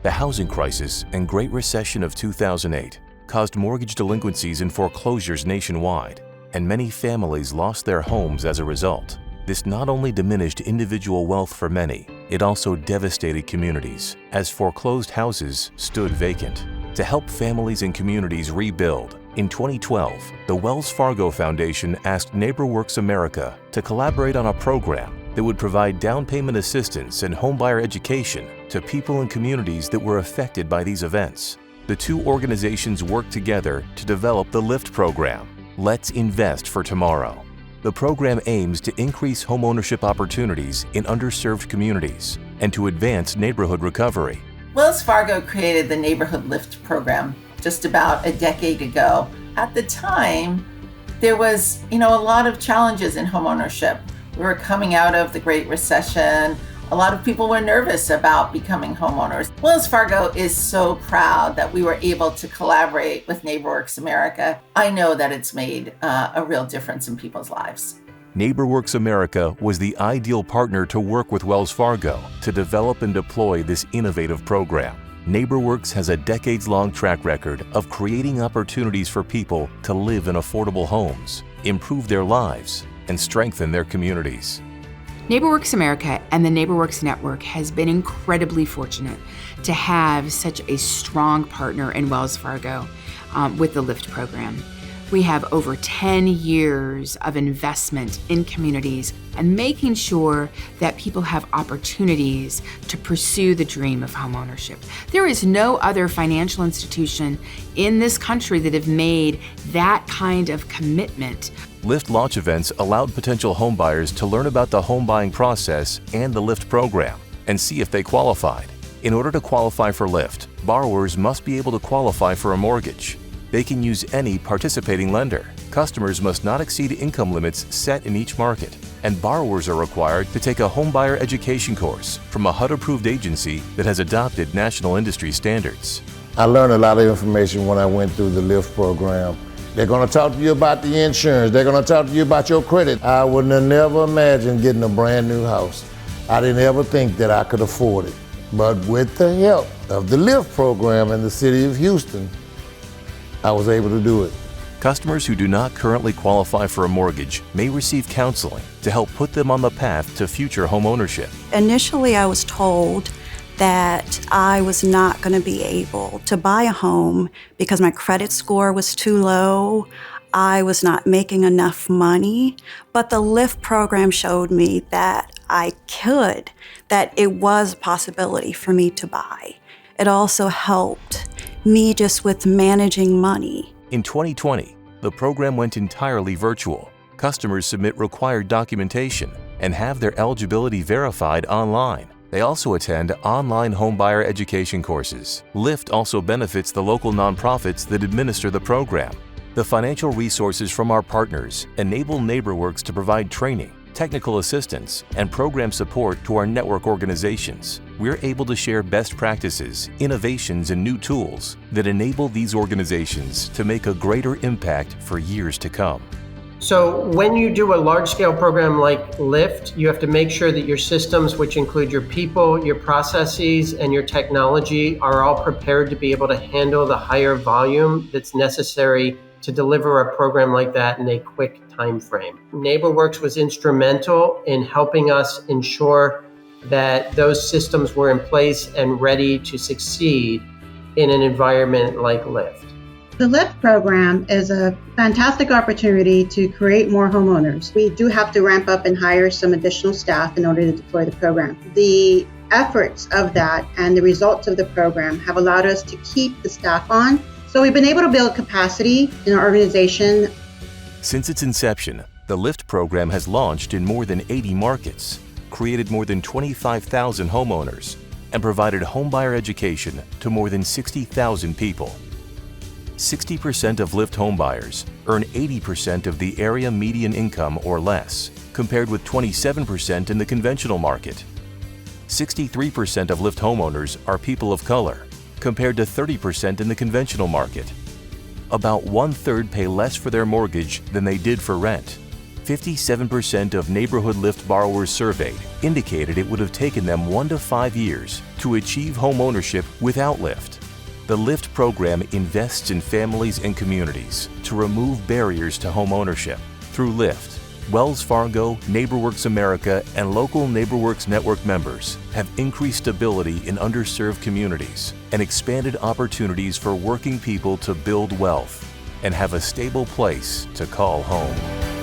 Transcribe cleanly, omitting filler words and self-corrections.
The housing crisis and Great Recession of 2008 caused mortgage delinquencies and foreclosures nationwide, and many families lost their homes as a result. This not only diminished individual wealth for many, it also devastated communities as foreclosed houses stood vacant. To help families and communities rebuild, in 2012, the Wells Fargo Foundation asked NeighborWorks America to collaborate on a program that would provide down payment assistance and homebuyer education to people in communities that were affected by these events. The two organizations worked together to develop the LIFT program, Let's Invest for Tomorrow. The program aims to increase homeownership opportunities in underserved communities and to advance neighborhood recovery. Wells Fargo created the NeighborhoodLIFT program just about a decade ago. At the time, there was, a lot of challenges in homeownership. We were coming out of the Great Recession. A lot of people were nervous about becoming homeowners. Wells Fargo is so proud that we were able to collaborate with NeighborWorks America. I know that it's made a real difference in people's lives. NeighborWorks America was the ideal partner to work with Wells Fargo to develop and deploy this innovative program. NeighborWorks has a decades-long track record of creating opportunities for people to live in affordable homes, improve their lives, and strengthen their communities. NeighborWorks America and the NeighborWorks Network has been incredibly fortunate to have such a strong partner in Wells Fargo with the LIFT program. We have over 10 years of investment in communities and making sure that people have opportunities to pursue the dream of homeownership. There is no other financial institution in this country that have made that kind of commitment. LIFT launch events allowed potential homebuyers to learn about the home buying process and the LIFT program and see if they qualified. In order to qualify for LIFT, borrowers must be able to qualify for a mortgage. They can use any participating lender. Customers must not exceed income limits set in each market, and borrowers are required to take a homebuyer education course from a HUD-approved agency that has adopted national industry standards. I learned a lot of information when I went through the LIFT program. They're going to talk to you about the insurance. They're going to talk to you about your credit. I would have never imagined getting a brand new house. I didn't ever think that I could afford it. But with the help of the LIFT program in the city of Houston, I was able to do it. Customers who do not currently qualify for a mortgage may receive counseling to help put them on the path to future home ownership. Initially, I was told that I was not going to be able to buy a home because my credit score was too low. I was not making enough money, but the LIFT program showed me that I could, that it was a possibility for me to buy. It also helped me just with managing money. In 2020, the program went entirely virtual. Customers submit required documentation and have their eligibility verified online. They also attend online homebuyer education courses. LIFT also benefits the local nonprofits that administer the program. The financial resources from our partners enable NeighborWorks to provide training, technical assistance, and program support to our network organizations. We're able to share best practices, innovations, and new tools that enable these organizations to make a greater impact for years to come. So when you do a large-scale program like LIFT, you have to make sure that your systems, which include your people, your processes, and your technology, are all prepared to be able to handle the higher volume that's necessary to deliver a program like that in a quick time frame. NeighborWorks was instrumental in helping us ensure that those systems were in place and ready to succeed in an environment like LIFT. The LIFT program is a fantastic opportunity to create more homeowners. We do have to ramp up and hire some additional staff in order to deploy the program. The efforts of that and the results of the program have allowed us to keep the staff on. So we've been able to build capacity in our organization. Since its inception, the LIFT program has launched in more than 80 markets, created more than 25,000 homeowners, and provided homebuyer education to more than 60,000 people. 60% of LIFT homebuyers earn 80% of the area median income or less, compared with 27% in the conventional market. 63% of LIFT homeowners are people of color, compared to 30% in the conventional market. About 1/3 pay less for their mortgage than they did for rent. 57% of NeighborhoodLIFT borrowers surveyed indicated it would have taken them 1 to 5 years to achieve home ownership without LIFT. The LIFT program invests in families and communities to remove barriers to home ownership. Through LIFT, Wells Fargo, NeighborWorks America, and local NeighborWorks Network members have increased stability in underserved communities and expanded opportunities for working people to build wealth and have a stable place to call home.